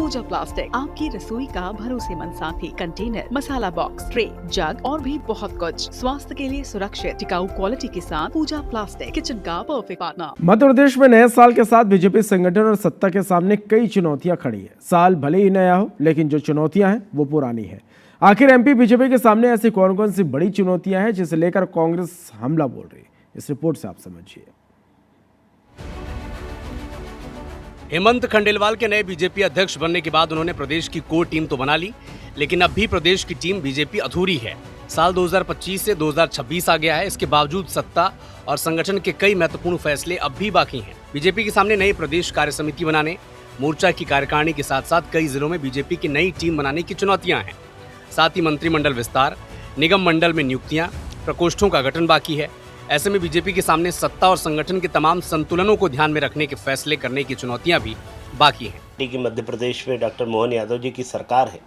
पूजा plastic, आपकी रसोई का भरोसेमंद साथी। कंटेनर, मसाला बॉक्स, ट्रे, जग और भी बहुत कुछ। स्वास्थ्य के लिए सुरक्षित टिकाऊ क्वालिटी के साथ पूजा प्लास्टिक, किचन का परफेक्ट पार्टनर। मध्य प्रदेश में नए साल के साथ बीजेपी संगठन और सत्ता के सामने कई चुनौतियां खड़ी है। साल भले ही नया हो, लेकिन जो चुनौतियां हैं वो पुरानी है। आखिर एमपी बीजेपी के सामने ऐसी कौन कौन सी बड़ी चुनौतियां हैं जिसे लेकर कांग्रेस हमला बोल रही है? इस रिपोर्ट से आप समझिए। हेमंत खंडेलवाल के नए बीजेपी अध्यक्ष बनने के बाद उन्होंने प्रदेश की कोर टीम तो बना ली, लेकिन अब भी प्रदेश की टीम बीजेपी अधूरी है। साल 2025 से 2026 आ गया है, इसके बावजूद सत्ता और संगठन के कई महत्वपूर्ण फैसले अब भी बाकी हैं। बीजेपी के सामने नई प्रदेश कार्य समिति बनाने, मोर्चा की कार्यकारिणी के साथ साथ कई जिलों में बीजेपी की नई टीम बनाने की चुनौतियां हैं। साथ ही मंत्रिमंडल विस्तार, निगम मंडल में नियुक्तियां, प्रकोष्ठों का गठन बाकी है। ऐसे में बीजेपी के सामने सत्ता और संगठन के तमाम संतुलनों को ध्यान में रखने के फैसले करने की चुनौतियां भी बाकी हैं। कि मध्य प्रदेश में डॉक्टर मोहन यादव जी की सरकार है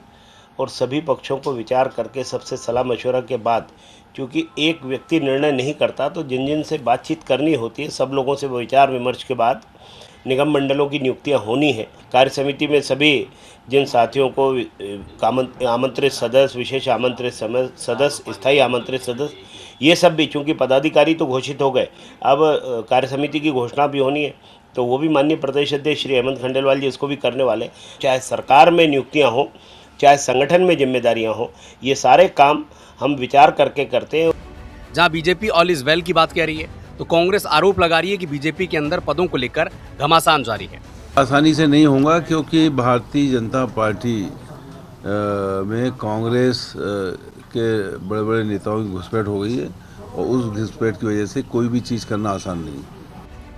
और सभी पक्षों को विचार करके सबसे सलाह मशवरा के बाद, क्योंकि एक व्यक्ति निर्णय नहीं करता तो जिन जिन से बातचीत करनी होती है, सब लोगों से विचार विमर्श के बाद निगम मंडलों की नियुक्तियां होनी है। कार्य समिति में सभी जिन साथियों को आमंत्रित सदस्य, विशेष आमंत्रित सदस्य, स्थायी आमंत्रित सदस्य, ये सब भी चूँकि पदाधिकारी तो घोषित हो गए, अब कार्य समिति की घोषणा भी होनी है, तो वो भी माननीय प्रदेश अध्यक्ष श्री हेमंत खंडेलवाल जी इसको भी करने वाले। चाहे सरकार में नियुक्तियाँ हों, चाहे संगठन में जिम्मेदारियाँ हों, ये सारे काम हम विचार करके करते हैं। जहां बीजेपी ऑल इज वेल की बात कह रही है, तो कांग्रेस आरोप लगा रही है कि बीजेपी के अंदर पदों को लेकर घमासान जारी है। आसानी से नहीं होगा, क्योंकि भारतीय जनता पार्टी में कांग्रेस के बड़े बड़े नेताओं की घुसपैठ हो गई है और उस घुसपैठ की वजह से कोई भी चीज़ करना आसान नहीं।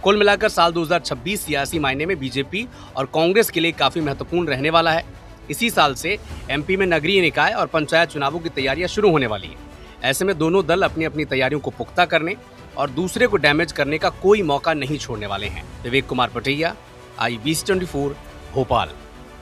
कुल मिलाकर साल 2026 सियासी मायने में बीजेपी और कांग्रेस के लिए काफी महत्वपूर्ण रहने वाला है। इसी साल से एमपी में नगरीय निकाय और पंचायत चुनावों की तैयारियां शुरू होने वाली हैं। ऐसे में दोनों दल अपनी अपनी तैयारियों को पुख्ता करने और दूसरे को डैमेज करने का कोई मौका नहीं छोड़ने वाले हैं। विवेक कुमार पटैया, IBC 24, भोपाल।